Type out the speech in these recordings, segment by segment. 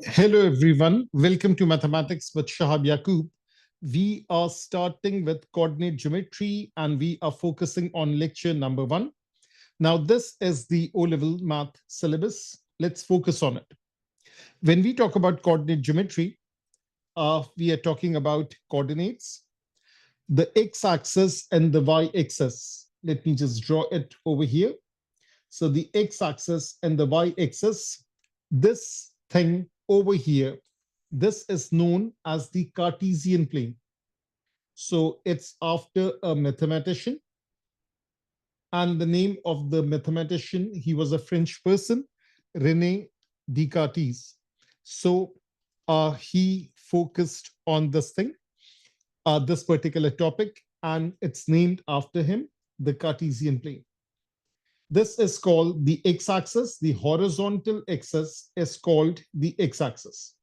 Hello, everyone. Welcome to Mathematics with Shahab Yaqub. We are starting with coordinate geometry and we are focusing on lecture number 1. Now, this is the O-level math syllabus. Let's focus on it. When we talk about coordinate geometry, we are talking about coordinates, the x-axis and the y-axis. Let me just draw it over here. So the x-axis and the y-axis, this thing over here, this is known as the Cartesian plane. So it's after a mathematician. And the name of the mathematician, he was a French person, René Descartes. So he focused on this thing, this particular topic, and it's named after him, the Cartesian plane. This is called the x-axis. The horizontal axis is called the x-axis.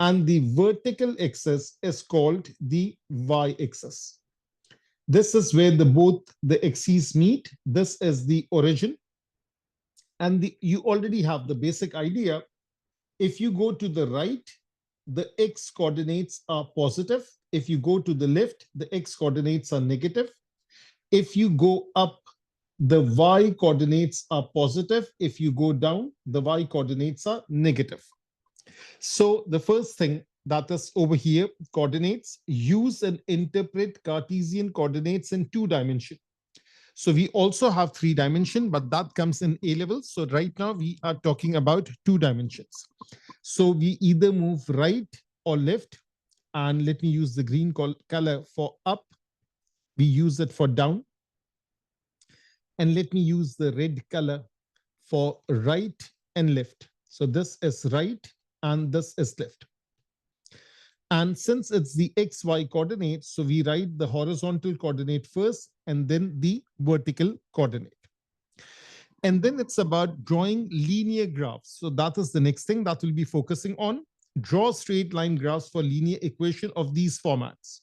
And the vertical axis is called the y-axis. This is where both the axes meet. This is the origin. And you already have the basic idea. If you go to the right, the x coordinates are positive. If you go to the left, the x coordinates are negative. If you go up, the y coordinates are positive. If you go down, the y coordinates are negative. So the first thing that is over here, coordinates, use and interpret Cartesian coordinates in 2 dimensions. So we also have 3 dimensions, but that comes in A level. So right now we are talking about 2 dimensions. So we either move right or left. And let me use the green color for up. We use it for down. And let me use the red color for right and left. So this is right and this is left. And since it's the xy coordinate, so we write the horizontal coordinate first and then the vertical coordinate. And then it's about drawing linear graphs. So that is the next thing that we'll be focusing on. Draw straight line graphs for linear equation of these formats.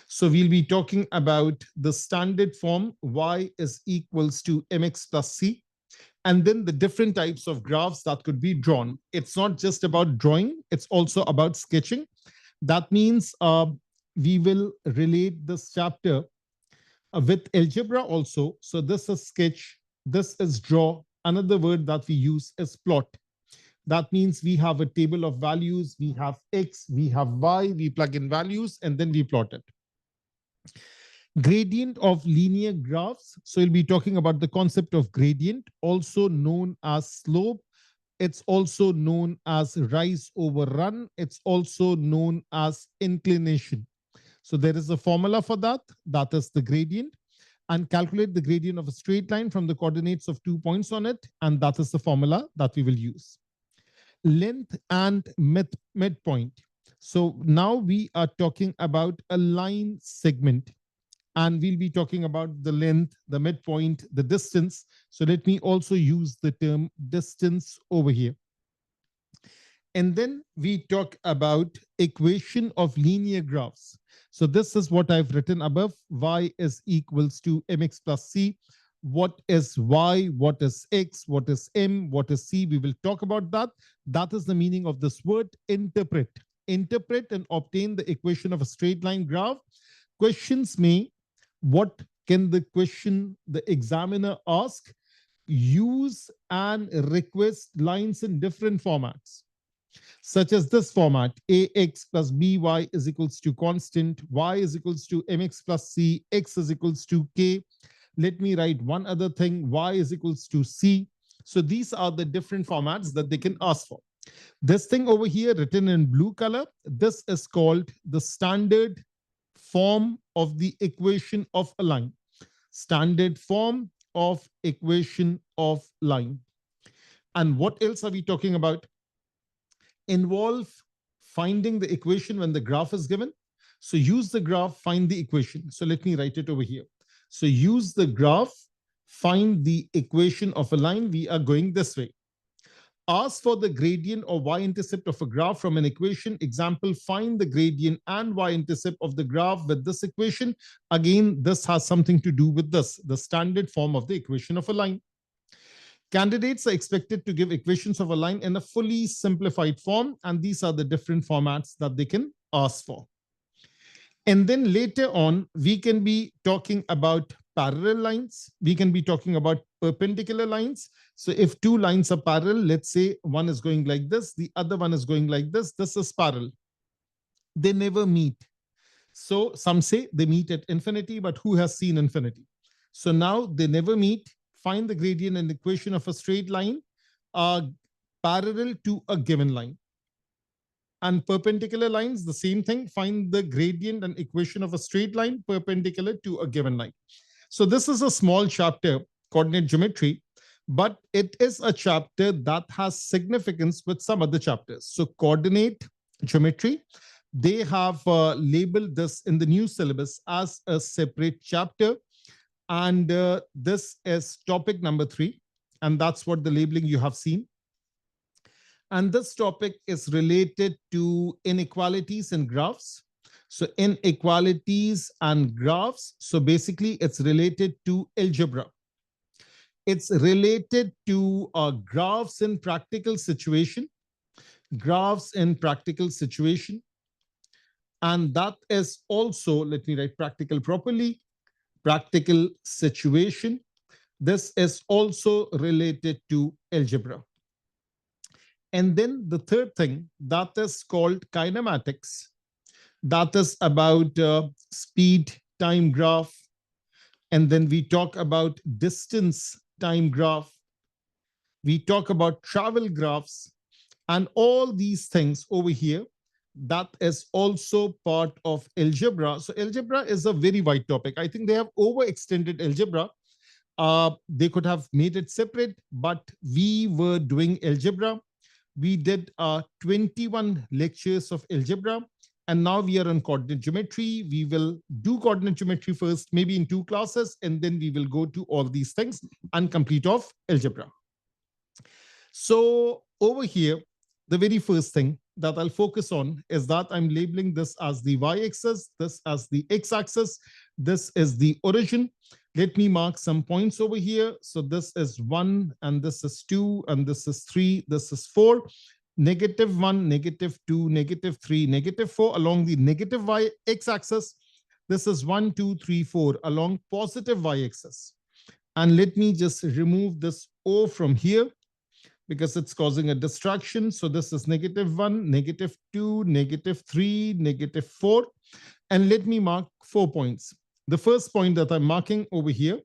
So we'll be talking about the standard form y is equals to mx plus c, and then the different types of graphs that could be drawn. It's not just about drawing, it's also about sketching. That means we will relate this chapter with algebra also. So this is sketch, this is draw. Another word that we use is plot. That means we have a table of values, we have x, we have y, we plug in values, and then we plot it. Gradient of linear graphs. So we'll be talking about the concept of gradient, also known as slope. It's also known as rise over run. It's also known as inclination. So there is a formula for that. That is the gradient. And calculate the gradient of a straight line from the coordinates of 2 points on it. And that is the formula that we will use. Length and midpoint. So now we are talking about a line segment. And we'll be talking about the length, the midpoint, the distance. So let me also use the term distance over here. And then we talk about equation of linear graphs. So this is what I've written above. Y is equals to mx plus c. What is y? What is x? What is m? What is c? We will talk about that. That is the meaning of this word interpret. Interpret and obtain the equation of a straight line graph. Questions may, what can the question the examiner ask? Use and request lines in different formats, such as this format: ax plus by is equals to constant, y is equals to mx plus c, x is equals to k. Let me write one other thing: y is equals to c. So these are the different formats that they can ask for. This thing over here written in blue color, this is called the standard form of the equation of a line. Standard form of equation of line. And what else are we talking about? Involve finding the equation when the graph is given. So use the graph, find the equation. So let me write it over here. So use the graph, find the equation of a line. We are going this way. Ask for the gradient or y-intercept of a graph from an equation. Example, find the gradient and y-intercept of the graph with this equation. Again, this has something to do with this, the standard form of the equation of a line. Candidates are expected to give equations of a line in a fully simplified form, and these are the different formats that they can ask for. And then later on, we can be talking about parallel lines. We can be talking about perpendicular lines. So if two lines are parallel, let's say one is going like this, the other one is going like this is parallel. They never meet. So some say they meet at infinity, but who has seen infinity? So now they never meet. Find the gradient and equation of a straight line parallel to a given line. And perpendicular lines, the same thing. Find the gradient and equation of a straight line perpendicular to a given line. So this is a small chapter, coordinate geometry, but it is a chapter that has significance with some other chapters. So coordinate geometry, they have labeled this in the new syllabus as a separate chapter. And this is topic number 3. And that's what the labeling you have seen. And this topic is related to inequalities in graphs. So inequalities and graphs. So basically it's related to algebra. It's related to graphs in practical situation. Graphs in practical situation. And that is also, let me write practical properly, practical situation. This is also related to algebra. And then the third thing, that is called kinematics. That is about speed time graph. And then we talk about distance time graph. We talk about travel graphs and all these things over here. That is also part of algebra. So algebra is a very wide topic. I think they have overextended algebra. They could have made it separate, but we were doing algebra. We did 21 lectures of algebra, and now we are on coordinate geometry. We will do coordinate geometry first, maybe in 2 classes, and then we will go to all these things and complete off algebra. So over here, the very first thing that I'll focus on is that I'm labeling this as the y-axis, this as the x-axis, this is the origin. Let me mark some points over here. So this is 1, and this is 2, and this is 3, this is 4, -1, -2, -3, -4 along the negative x-axis. This is 1, 2, 3, 4 along positive y-axis. And let me just remove this O from here because it's causing a distraction. So this is -1, -2, -3, -4. And let me mark 4 points. The first point that I'm marking over here,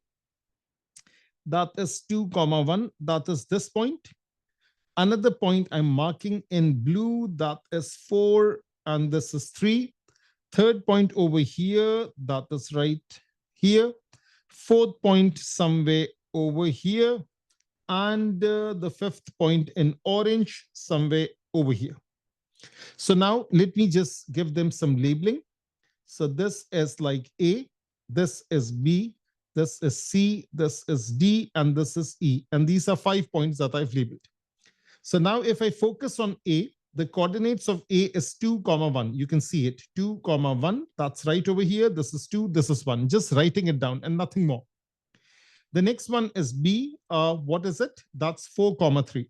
that is 2, 1. That is this point. Another point I'm marking in blue, that is 4, and this is 3. Third point over here, that is right here. Fourth point somewhere over here. And the fifth point in orange somewhere over here. So now let me just give them some labeling. So this is like A, this is B, this is C, this is D, and this is E. And these are 5 points that I've labeled. So now if I focus on A, the coordinates of A is 2, 1. You can see it, 2, 1. That's right over here. This is 2, this is 1. Just writing it down and nothing more. The next one is B. What is it? That's 4, 3.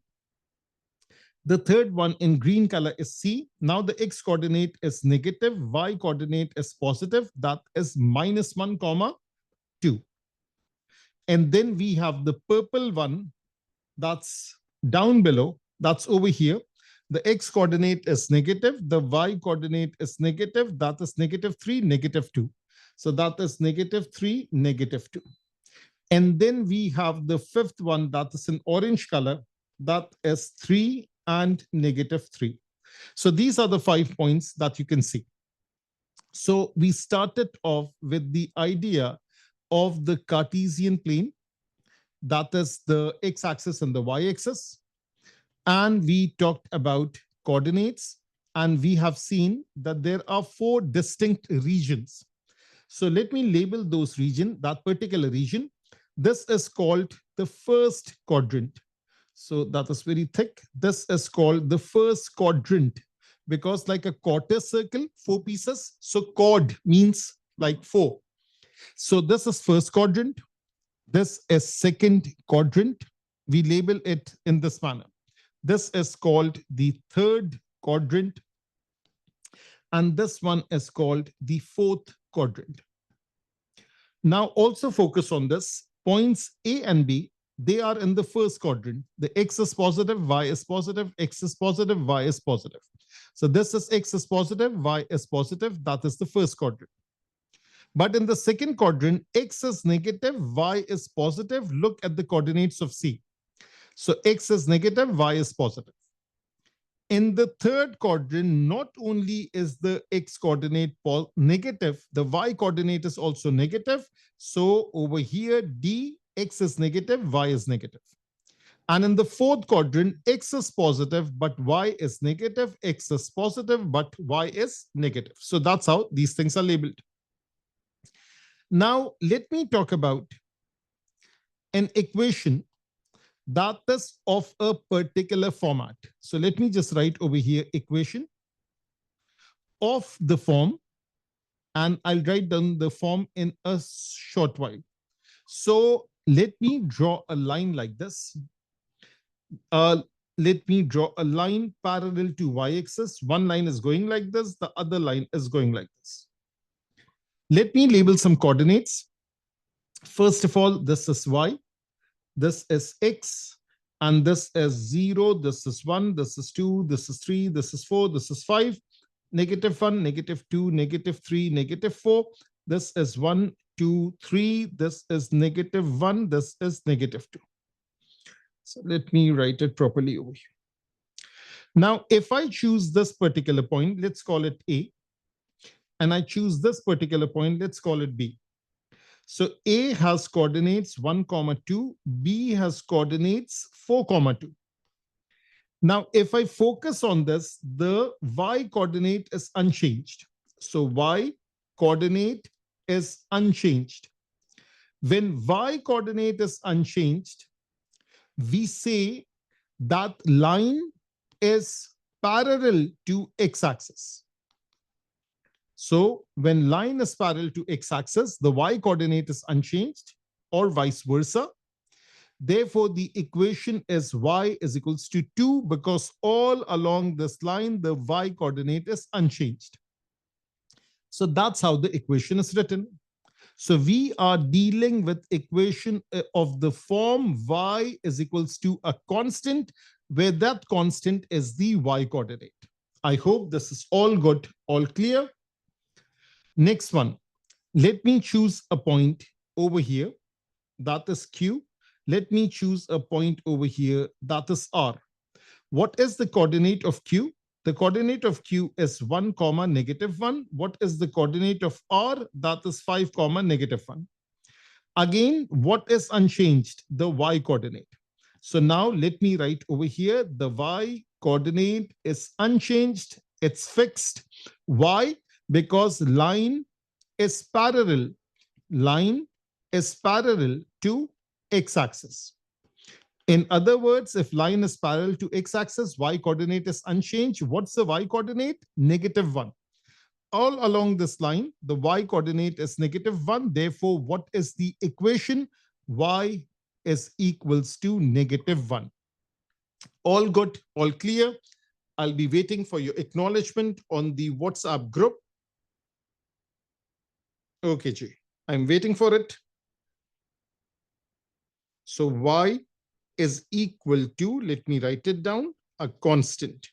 The third one in green color is C. Now the x coordinate is negative, y coordinate is positive. That is -1, 2. And then we have the purple one that's down below. That's over here. The x coordinate is negative. The y coordinate is negative. That is -3, -2. So that is -3, -2. And then we have the fifth one that is in orange color. That is 3 and -3. So these are the 5 points that you can see. So we started off with the idea of the Cartesian plane. That is the x-axis and the y-axis. And we talked about coordinates. And we have seen that there are 4 distinct regions. So let me label those regions, that particular region. This is called the first quadrant. So that is very thick. This is called the first quadrant because like a quarter circle, 4 pieces. So quad means like 4. So this is first quadrant. This is second quadrant. we label it in this manner. This is called the third quadrant, and this one is called the fourth quadrant. Now, also focus on this. Points A and B, they are in the first quadrant. The X is positive, Y is positive, X is positive, Y is positive. So this is X is positive, Y is positive. That is the first quadrant. But in the second quadrant, X is negative, Y is positive. Look at the coordinates of C. So X is negative, Y is positive. In the third quadrant, not only is the X coordinate negative, the Y coordinate is also negative. So over here, D, X is negative, Y is negative. And in the fourth quadrant, X is positive, but Y is negative. X is positive, but Y is negative. So that's how these things are labeled. Now, let me talk about an equation that is of a particular format. So let me just write over here equation of the form, and I'll write down the form in a short while. So let me draw a line like this. Let me draw a line parallel to y-axis. One line is going like this, the other line is going like this. Let me label some coordinates. First of all, this is y, this is x, and this is 0, this is 1, this is 2, this is 3, this is 4, this is 5, -1, -2, -3, -4. This is 1, 2, 3. This is -1. This is -2. So let me write it properly over here. Now, if I choose this particular point, let's call it A, and I choose this particular point, let's call it B. So A has coordinates 1, 2, B has coordinates 4, 2. Now, if I focus on this, the y coordinate is unchanged. So y coordinate is unchanged. When y coordinate is unchanged, we say that line is parallel to x-axis. So when line is parallel to x-axis, the y coordinate is unchanged, or vice versa. Therefore, the equation is y is equals to 2, because all along this line, the y coordinate is unchanged. So that's how the equation is written. So we are dealing with equation of the form y is equals to a constant, where that constant is the y coordinate. I hope this is all good, all clear. Next one, let me choose a point over here, that is Q. Let me choose a point over here, that is R. What is the coordinate of Q? The coordinate of Q is 1, -1. What is the coordinate of R? That is 5, -1. Again, what is unchanged? The y coordinate. So now let me write over here, the y coordinate is unchanged. It's fixed. Why? Because line is parallel. Line is parallel to x-axis. In other words, if line is parallel to x-axis, y coordinate is unchanged. What's the y coordinate? -1. All along this line, the y coordinate is -1. Therefore, what is the equation? Y is equals to -1. All good, all clear. I'll be waiting for your acknowledgement on the WhatsApp group. Okay, G. I'm waiting for it. So y is equal to, let me write it down, a constant.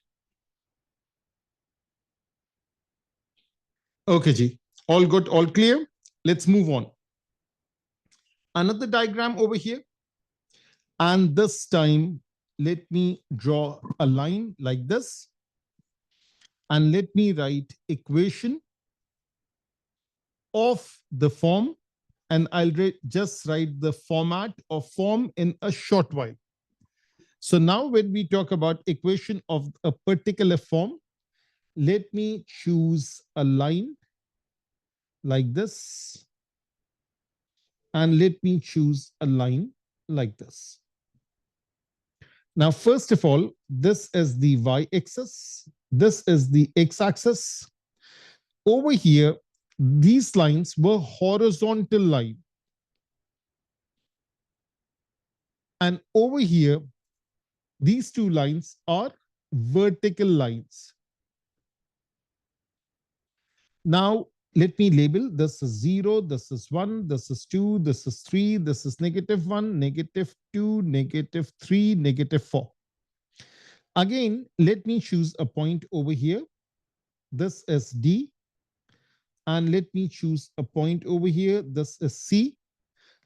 Okay, G. All good, all clear. Let's move on. Another diagram over here. And this time, let me draw a line like this. And let me write equation of the form. And I'll just write the format of form in a short while. So now when we talk about equation of a particular form, let me choose a line like this. And let me choose a line like this. Now, first of all, this is the y-axis. This is the x-axis. Over here, these lines were horizontal line. And over here, these two lines are vertical lines. Now, let me label this is 0, this is 1, this is 2, this is 3, this is -1, -2, -3, -4. Again, let me choose a point over here. This is D. And let me choose a point over here. This is C.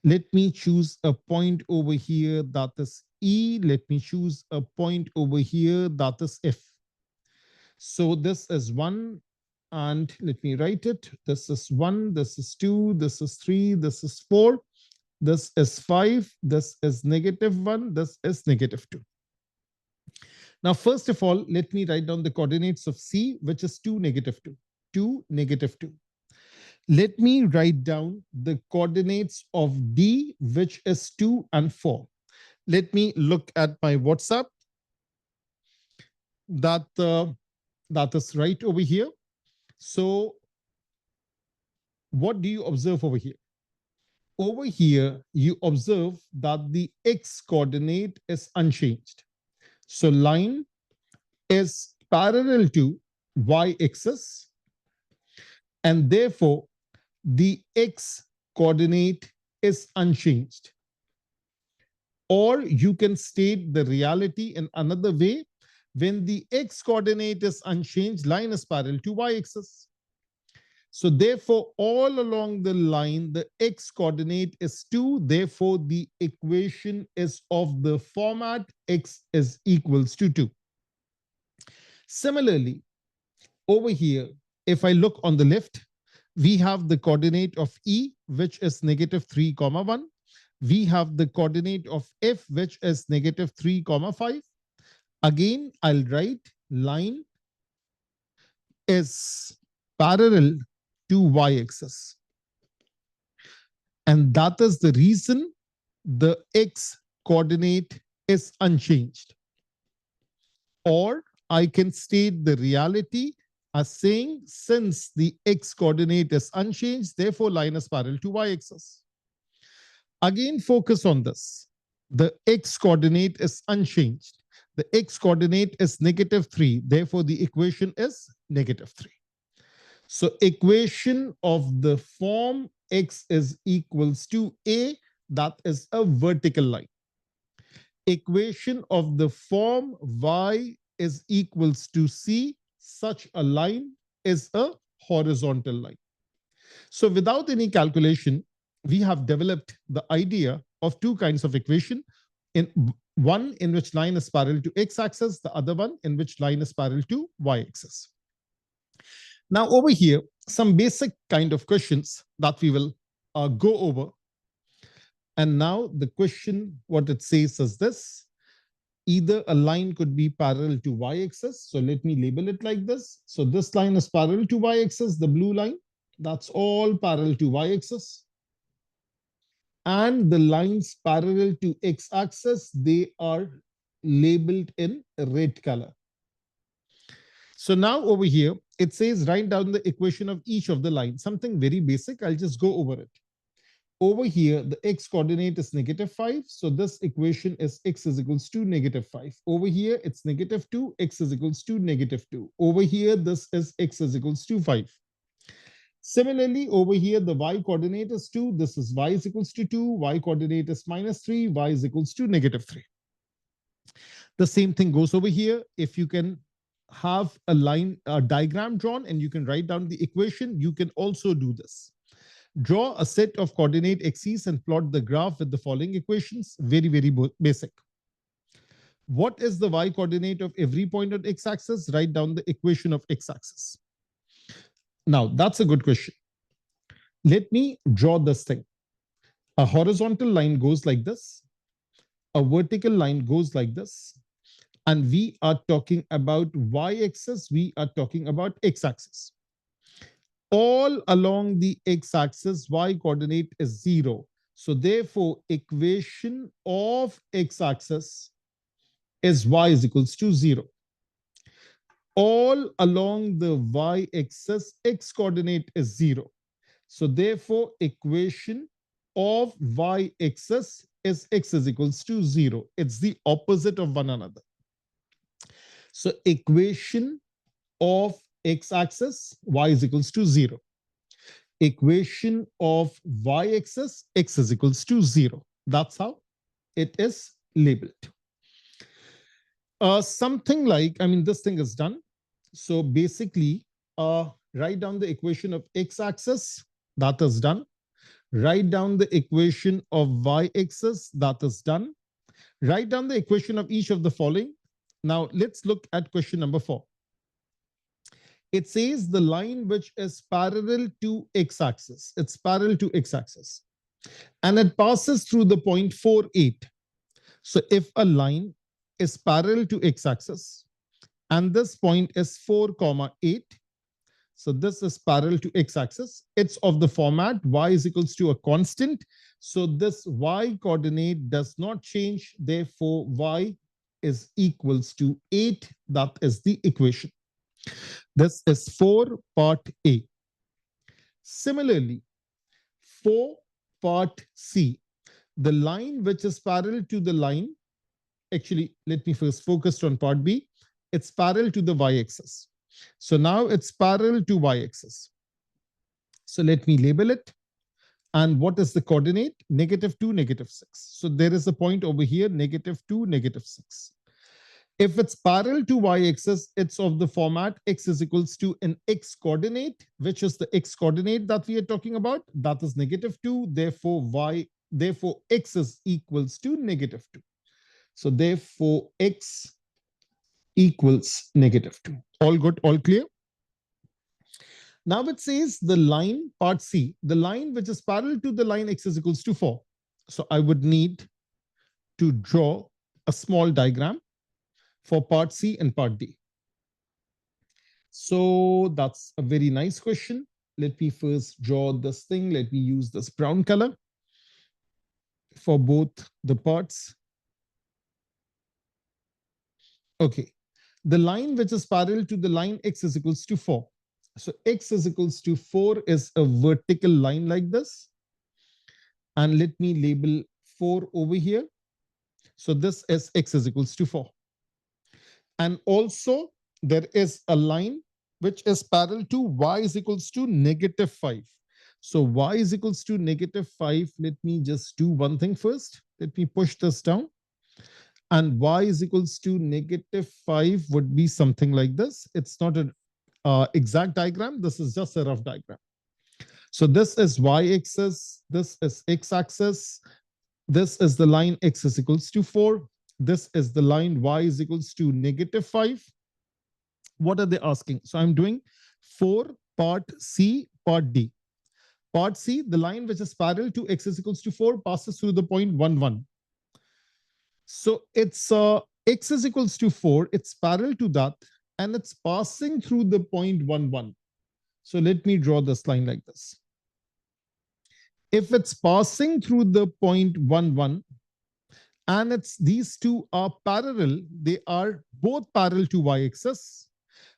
Let me choose a point over here. That is E. Let me choose a point over here. That is F. So this is 1. And let me write it. This is 1. This is 2. This is 3. This is 4. This is 5. This is -1. This is -2. Now, first of all, let me write down the coordinates of C, which is 2, -2. 2, -2. Let me write down the coordinates of D, which is 2 and 4. Let me look at my WhatsApp. That is right over here. So what do you observe over here? Over here, you observe that the X coordinate is unchanged. So line is parallel to y-axis, and therefore the X coordinate is unchanged. Or you can state the reality in another way. When the X coordinate is unchanged, line is parallel to y-axis. So therefore, all along the line, the X coordinate is 2. Therefore, the equation is of the format X is equals to 2. Similarly, over here, if I look on the left, we have the coordinate of E, which is -3, 1. We have the coordinate of F, which is -3, 5. Again, I'll write line is parallel to y-axis. And that is the reason the X coordinate is unchanged. Or I can state the reality as saying, since the X coordinate is unchanged, therefore line is parallel to y-axis. Again, focus on this. The X coordinate is unchanged. The X coordinate is -3. Therefore, the equation is -3. So equation of the form X is equals to A, that is a vertical line. Equation of the form Y is equals to C, such a line is a horizontal line. So without any calculation, we have developed the idea of two kinds of equation. One in which line is parallel to x-axis, the other one in which line is parallel to y-axis. Now over here, some basic kind of questions that we will go over. And now the question, what it says is this. Either a line could be parallel to y-axis. So let me label it like this. So this line is parallel to y-axis, the blue line. That's all parallel to y-axis. And the lines parallel to x-axis, they are labeled in red color. So now over here, it says write down the equation of each of the lines. Something very basic. I'll just go over it. Over here, the X coordinate is -5. So this equation is X is equals to -5. Over here, it's -2, X is equals to -2. Over here, this is X is equals to 5. Similarly, over here, the Y coordinate is 2. This is Y is equals to 2. Y coordinate is -3. Y is equals to -3. The same thing goes over here. If you can have a line, a diagram drawn, and you can write down the equation, you can also do this. Draw a set of coordinate axes and plot the graph with the following equations. Very, very basic. What is the Y coordinate of every point on x-axis? Write down the equation of x-axis. Now, that's a good question. Let me draw this thing. A horizontal line goes like this. A vertical line goes like this. And we are talking about y-axis. We are talking about x-axis. All along the x-axis, y coordinate is 0. So therefore, equation of x-axis is y is equals to 0. All along the y-axis, x coordinate is 0. So therefore, equation of y-axis is x is equals to 0. It's the opposite of one another. So equation of x-axis, y is equals to 0. Equation of y-axis, x is equals to 0. That's how it is labeled. Something like, I mean, this thing is done. So basically, write down the equation of x-axis, that is done. Write down the equation of y-axis, that is done. Write down the equation of each of the following. Now, let's look at question number 4. It says the line which is parallel to x-axis. It's parallel to x-axis. And it passes through the point 4,8. So if a line is parallel to x-axis, and this point is 4,8, so this is parallel to x-axis. It's of the format y is equals to a constant. So this y coordinate does not change. Therefore, y is equals to 8. That is the equation. This is 4 part A. Similarly, 4 part C, the line which is parallel to the line, actually, let me first focus on part B. It's parallel to the y-axis. So now it's parallel to y-axis. So let me label it. And what is the coordinate? -2, -6. So there is a point over here, -2, -6. If it's parallel to y-axis, it's of the format x is equals to an x coordinate, which is the x coordinate that we are talking about. That is -2. Therefore x is equals to -2. So therefore x equals -2. All good, all clear? Now it says the line part C, the line which is parallel to the line x is equals to 4. So I would need to draw a small diagram for part C and part D. So that's a very nice question. Let me first draw this thing. Let me use this brown color for both the parts. Okay. The line which is parallel to the line x is equals to 4. So x is equals to 4 is a vertical line like this. And let me label 4 over here. So this is x is equals to 4. And also there is a line which is parallel to y is equals to -5. So y is equals to -5. Let me just do one thing first. Let me push this down. And y is equals to -5 would be something like this. It's not an exact diagram. This is just a rough diagram. So this is y-axis. This is x-axis. This is the line x is equals to 4. This is the line y is equals to -5. What are they asking? So I'm doing 4 part C, part D. Part C, the line which is parallel to x is equals to 4 passes through the point 1, 1. So it's x is equals to 4. It's parallel to that. And it's passing through the point 1, 1. So let me draw this line like this. If it's passing through the point 1, 1, and these two are parallel, they are both parallel to y-axis.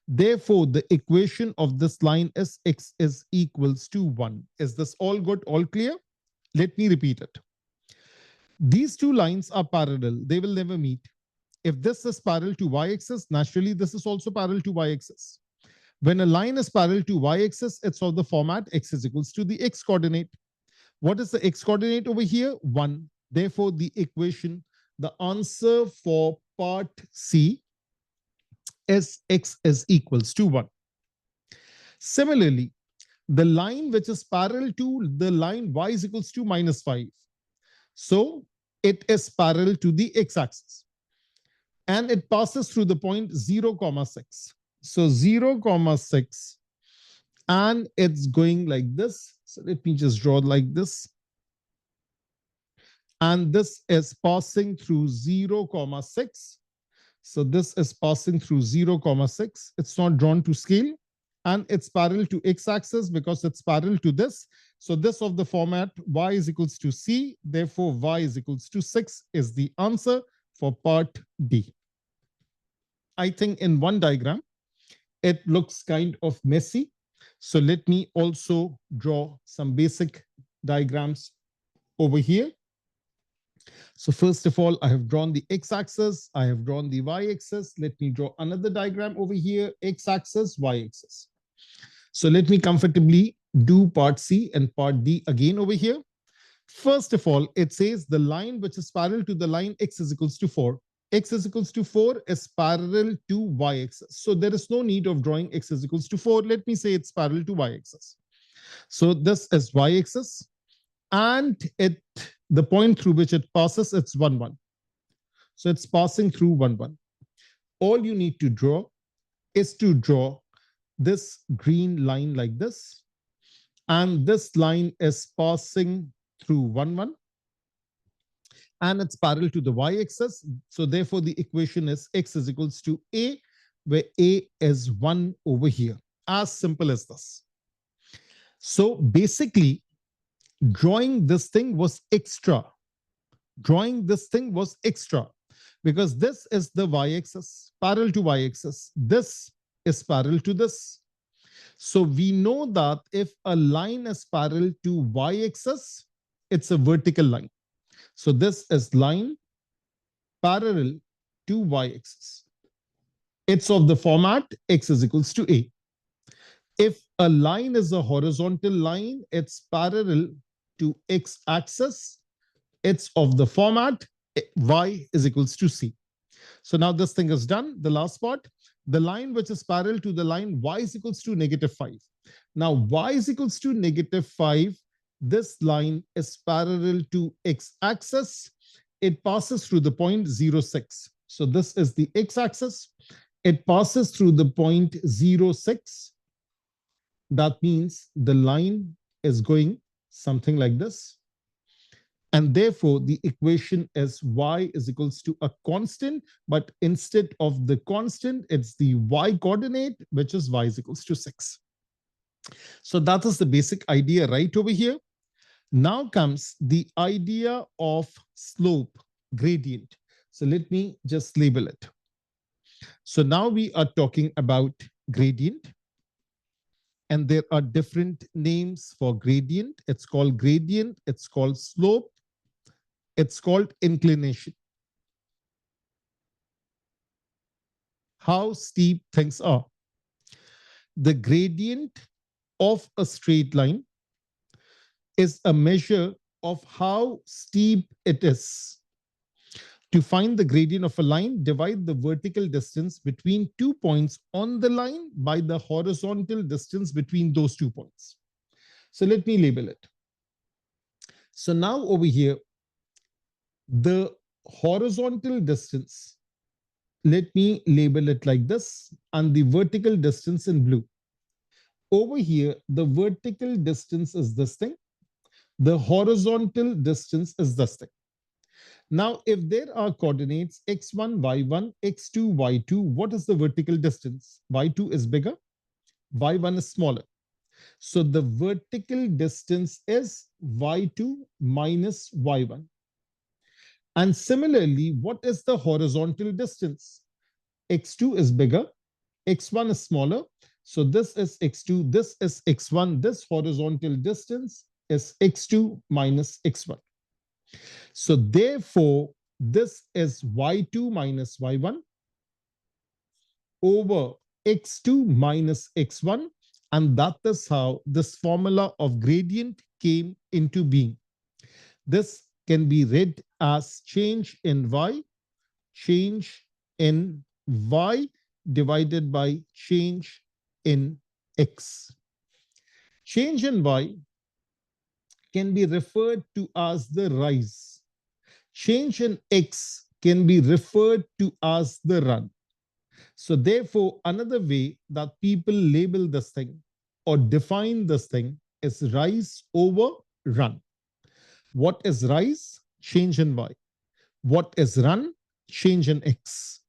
Therefore, the equation of this line is x is equals to 1. Is this all good, all clear? Let me repeat it. These two lines are parallel. They will never meet. If this is parallel to y-axis, naturally, this is also parallel to y-axis. When a line is parallel to y-axis, it's of the format x is equals to the x coordinate. What is the x coordinate over here? 1. Therefore, the equation, the answer for part C is x is equals to 1. Similarly, the line which is parallel to the line y is equals to -5. So it is parallel to the x-axis. And it passes through the point 0, 6. So 0, 6. And it's going like this. So let me just draw like this. And this is passing through 0, 6. So this is passing through 0, 6. It's not drawn to scale. And it's parallel to x-axis because it's parallel to this. So this of the format y is equals to c. Therefore, y is equals to 6 is the answer for part D. I think in one diagram, it looks kind of messy. So let me also draw some basic diagrams over here. So first of all, I have drawn the x-axis, I have drawn the y-axis. Let me draw another diagram over here, x-axis, y-axis. So let me comfortably do part C and part D again over here. First of all, it says the line which is parallel to the line x is equals to 4. X is equals to 4 is parallel to y-axis. So there is no need of drawing x is equals to 4. Let me say it's parallel to y-axis. So this is y-axis, and the point through which it passes, it's 1, 1. So it's passing through 1, 1. All you need to draw is to draw this green line like this. And this line is passing through 1, 1. And it's parallel to the y-axis. So therefore, the equation is x is equals to a, where a is 1 over here. As simple as this. So basically, drawing this thing was extra. Drawing this thing was extra because this is the y-axis, parallel to y-axis. This is parallel to this. So we know that if a line is parallel to y-axis, it's a vertical line. So this is line parallel to y-axis. It's of the format x is equals to a. If a line is a horizontal line, it's parallel to x-axis. It's of the format y is equals to c. So now this thing is done. The last part, the line which is parallel to the line y is equals to negative 5. Now y is equals to negative 5. This line is parallel to x-axis. It passes through the point 0, 6. So this is the x-axis. It passes through the point 0, 6. That means the line is going something like this. And therefore, the equation is y is equals to a constant, but instead of the constant, it's the y coordinate, which is y is equals to 6. So that is the basic idea right over here. Now comes the idea of slope gradient. So let me just label it. So now we are talking about gradient. And there are different names for gradient. It's called gradient, it's called slope, it's called inclination. How steep things are. The gradient of a straight line is a measure of how steep it is. To find the gradient of a line, divide the vertical distance between 2 points on the line by the horizontal distance between those 2 points. So let me label it. So now over here, the horizontal distance, let me label it like this, and the vertical distance in blue. Over here, the vertical distance is this thing. The horizontal distance is this thing. Now, if there are coordinates x1, y1, x2, y2, what is the vertical distance? y2 is bigger, y1 is smaller. So the vertical distance is y2 minus y1. And similarly, what is the horizontal distance? x2 is bigger, x1 is smaller. So this is x2, this is x1. This horizontal distance is x2 minus x1. So therefore, this is y2 minus y1 over x2 minus x1. And that is how this formula of gradient came into being. This can be read as change in y divided by change in x. Change in y can be referred to as the rise. Change in x can be referred to as the run. So therefore, another way that people label this thing or define this thing is rise over run. What is rise? Change in y. What is run? Change in x.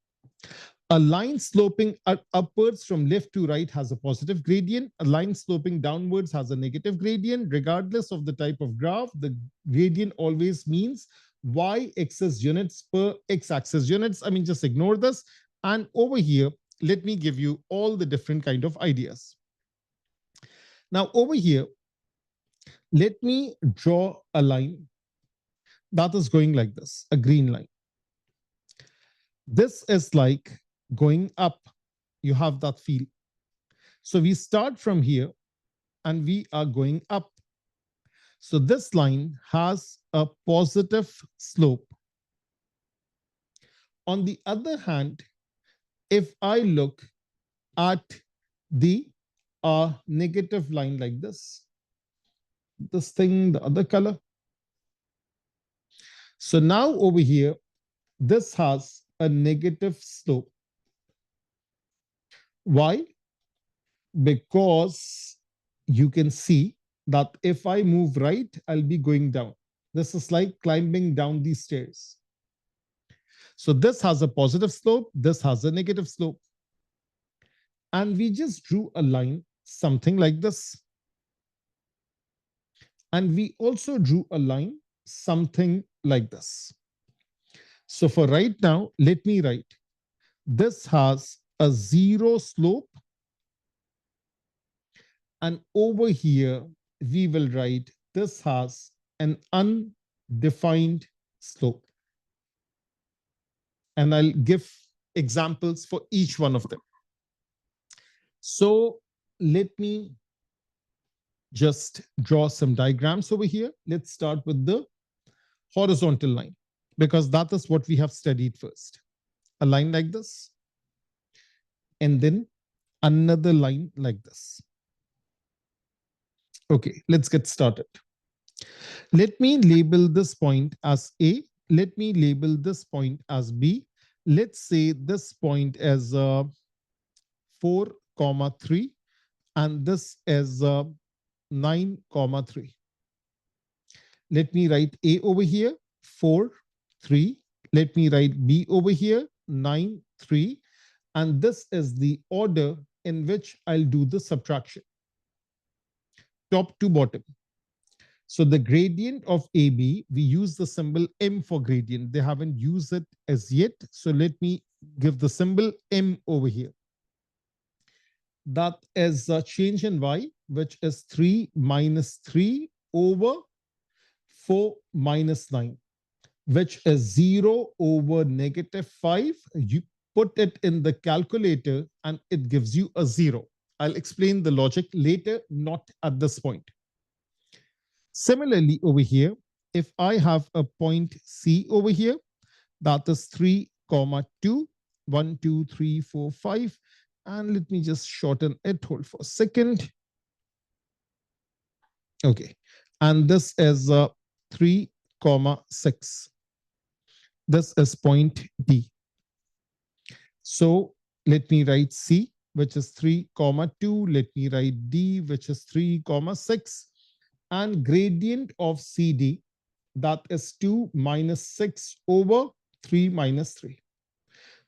A line sloping upwards from left to right has a positive gradient. A line sloping downwards has a negative gradient. Regardless of the type of graph, the gradient always means y-axis units per x-axis units. I mean, just ignore this. And over here, let me give you all the different kind of ideas. Now over here, let me draw a line. that is going like this, a green line. This is like going up. You have that feel. So we start from here and we are going up. So this line has a positive slope. On the other hand, if I look at the negative line like this thing, the other color. So now over here, this has a negative slope. Why? Because you can see that if I move right, I'll be going down. This is like climbing down these stairs. So this has a positive slope, this has a negative slope. And we just drew a line, something like this. And we also drew a line, something like this. So for right now, let me write. This has a zero slope. And over here, we will write this has an undefined slope. And I'll give examples for each one of them. So let me just draw some diagrams over here. Let's start with the horizontal line, because that is what we have studied first. A line like this, and then another line like this. Okay, let's get started. Let me label this point as A. Let me label this point as B. Let's say this point is 4, 3, and this is 9, 3. Let me write A over here, 4, 3. Let me write B over here, 9, 3. And this is the order in which I'll do the subtraction, top to bottom. So the gradient of AB, we use the symbol M for gradient. They haven't used it as yet. So let me give the symbol M over here. That is a change in Y, which is 3 minus 3 over 4 minus 9, which is 0 over negative 5. You put it in the calculator and it gives you a 0. I'll explain the logic later, not at this point. Similarly, over here, if I have a point C over here, that is 3, 2, 1, 2, 3, 4, 5. And let me just shorten it. Hold for a second. Okay. And this is 3, 6. This is point D. So let me write C, which is 3, 2. Let me write D, which is 3, 6. And gradient of CD, that is 2 minus 6 over 3 minus 3.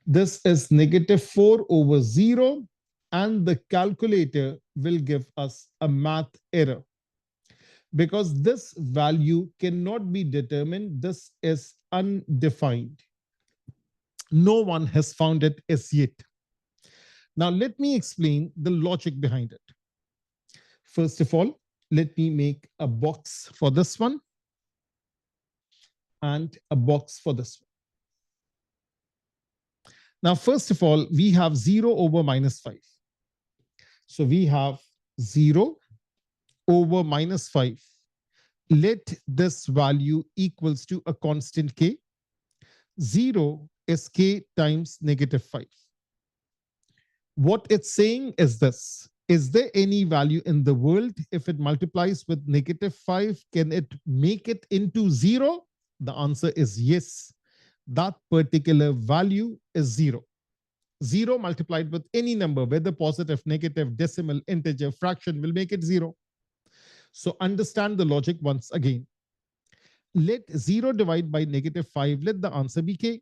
This is negative 4 over 0. And the calculator will give us a math error, because this value cannot be determined. This is undefined. No one has found it as yet. Now, let me explain the logic behind it. First of all, let me make a box for this one and a box for this one. Now, first of all, we have 0 over minus 5. So we have 0 over minus 5. Let this value equals to a constant k. 0 is k times negative 5. What it's saying is this. Is there any value in the world, if it multiplies with negative 5, can it make it into 0? The answer is yes. That particular value is 0. 0 multiplied with any number, whether positive, negative, decimal, integer, fraction, will make it 0. So understand the logic once again. Let 0 divide by negative 5, let the answer be k.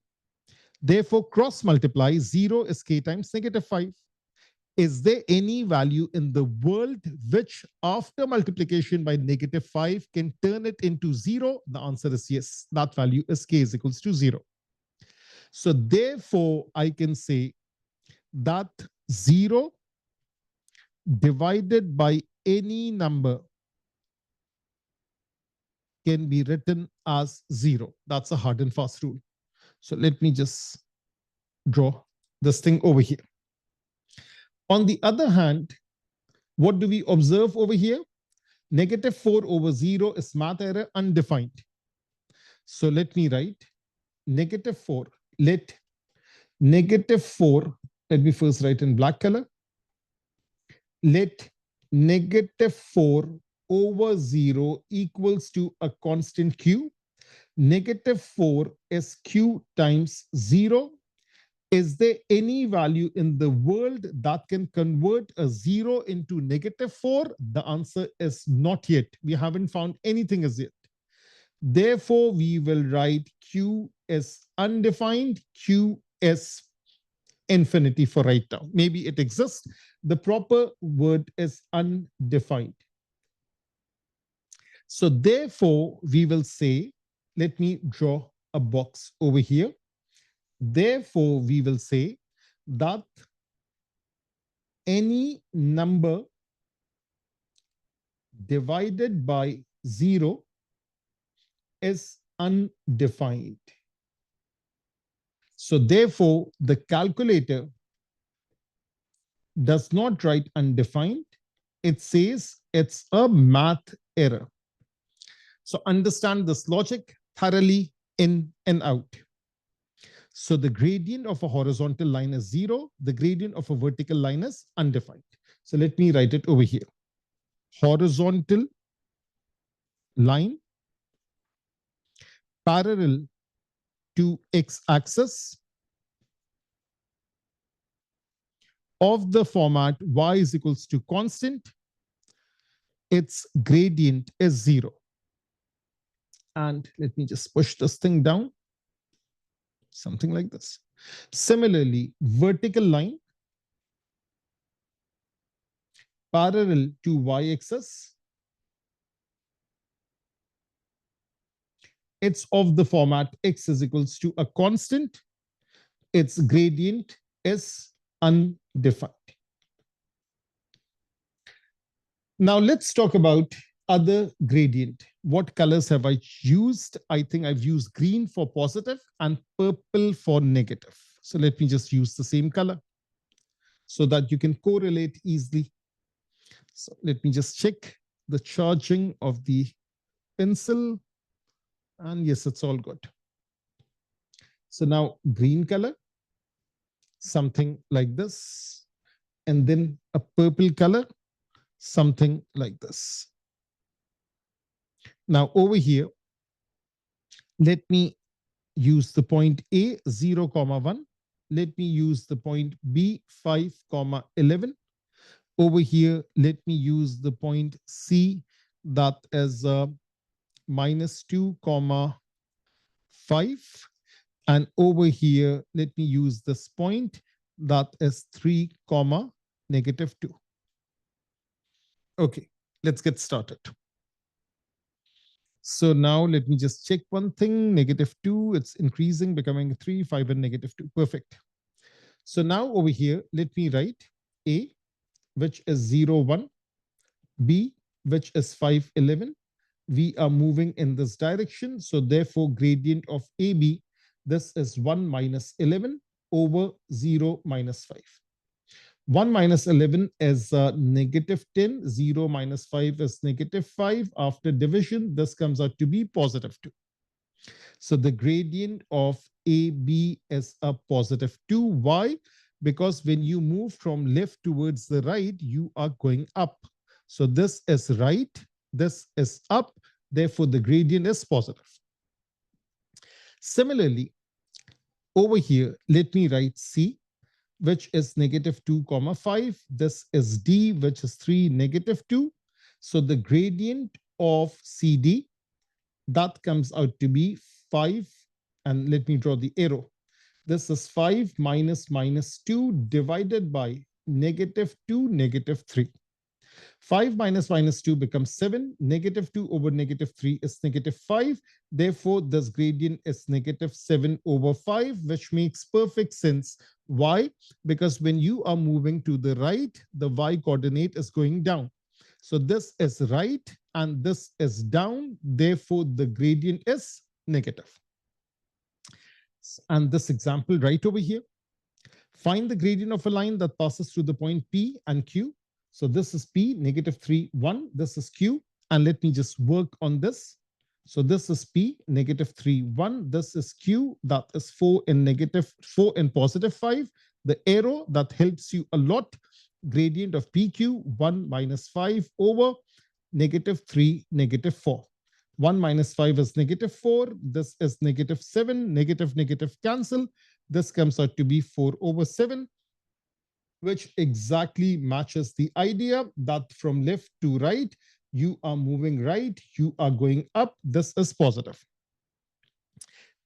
Therefore, cross multiply, 0 is k times negative 5. Is there any value in the world which, after multiplication by negative 5, can turn it into 0? The answer is yes. That value is k is equals to 0. So therefore, I can say that 0 divided by any number can be written as 0. That's a hard and fast rule. So let me just draw this thing over here. On the other hand, what do we observe over here? Negative 4 over 0 is math error undefined. So let me write negative 4. Let negative 4, let me first write in black color. Let negative 4 over 0 equals to a constant q. Negative 4 is q times 0. Is there any value in the world that can convert a 0 into negative 4? The answer is not yet. We haven't found anything as yet. Therefore, we will write q is undefined, q is infinity for right now. Maybe it exists. The proper word is undefined. So therefore, we will say, let me draw a box over here. Therefore, we will say that any number divided by 0 is undefined. So therefore, the calculator does not write undefined. It says it's a math error. So understand this logic thoroughly in and out. So the gradient of a horizontal line is 0. The gradient of a vertical line is undefined. So let me write it over here. Horizontal line parallel to x-axis of the format y is equals to constant. Its gradient is 0. And let me just push this thing down. Something like this. Similarly, vertical line parallel to y-axis. It's of the format x is equals to a constant. Its gradient is undefined. Now let's talk about other gradient. What colors have I used? I think I've used green for positive and purple for negative. So let me just use the same color so that you can correlate easily. So let me just check the charging of the pencil. And yes, it's all good. So now green color, something like this. And then a purple color, something like this. Now over here, let me use the point A, 0, 1. Let me use the point B, 5, 11. Over here, let me use the point C, that is minus 2, 5. And over here, let me use this point, that is 3, negative 2. Okay, let's get started. So now let me just check one thing. Negative 2, it's increasing, becoming 3, 5, and negative 2. Perfect. So now over here, let me write A, which is 0, 1, B, which is 5, 11. We are moving in this direction. So therefore, gradient of AB, this is 1 minus 11 over 0 minus 5. 1 minus 11 is negative 10. 0 minus 5 is negative 5. After division, this comes out to be positive 2. So the gradient of AB is a positive 2. Why? Because when you move from left towards the right, you are going up. So this is right. This is up. Therefore, the gradient is positive. Similarly, over here, let me write C, which is negative 2, 5. This is D, which is 3, negative 2. So the gradient of CD, that comes out to be 5. And let me draw the arrow. This is 5 minus 2 divided by negative 2, negative 3. 5 minus 2 becomes 7. Negative 2 over negative 3 is negative 5. Therefore, this gradient is negative 7 over 5, which makes perfect sense. Why? Because when you are moving to the right, the y coordinate is going down. So this is right. and this is down. Therefore, the gradient is negative. And this example right over here, find the gradient of a line that passes through the point P and Q. So this is P, negative 3, 1. This is Q. And let me just work on this. So this is P, negative 3, 1. This is Q, that is 4 in positive 5. The arrow that helps you a lot, gradient of PQ, 1 minus 5 over negative 3, negative 4. 1 minus 5 is negative 4. This is negative 7. Negative, negative cancel. This comes out to be 4 over 7, which exactly matches the idea that from left to right, you are moving right, you are going up. This is positive.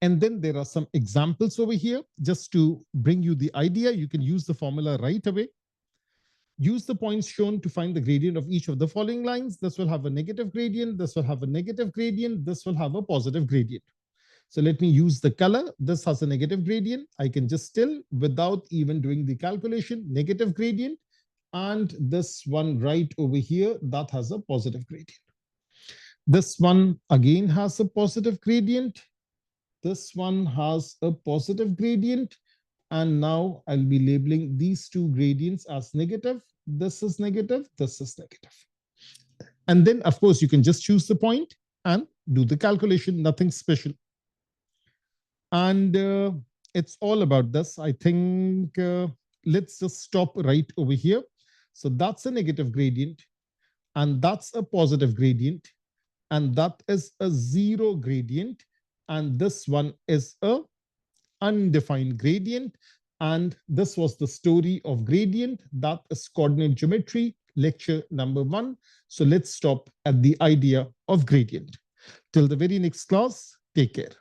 And then there are some examples over here just to bring you the idea. You can use the formula right away. Use the points shown to find the gradient of each of the following lines. This will have a negative gradient. This will have a negative gradient. This will have a positive gradient. So let me use the color. This has a negative gradient. I can just still, without even doing the calculation, negative gradient. And this one right over here, that has a positive gradient. This one again has a positive gradient. This one has a positive gradient. And now I'll be labeling these two gradients as negative. This is negative. This is negative. And then, of course, you can just choose the point and do the calculation. Nothing special. And it's all about this. I think let's just stop right over here. So that's a negative gradient. And that's a positive gradient. And that is a zero gradient. And this one is a undefined gradient. And this was the story of gradient. That is coordinate geometry, lecture number 1. So let's stop at the idea of gradient. Till the very next class, take care.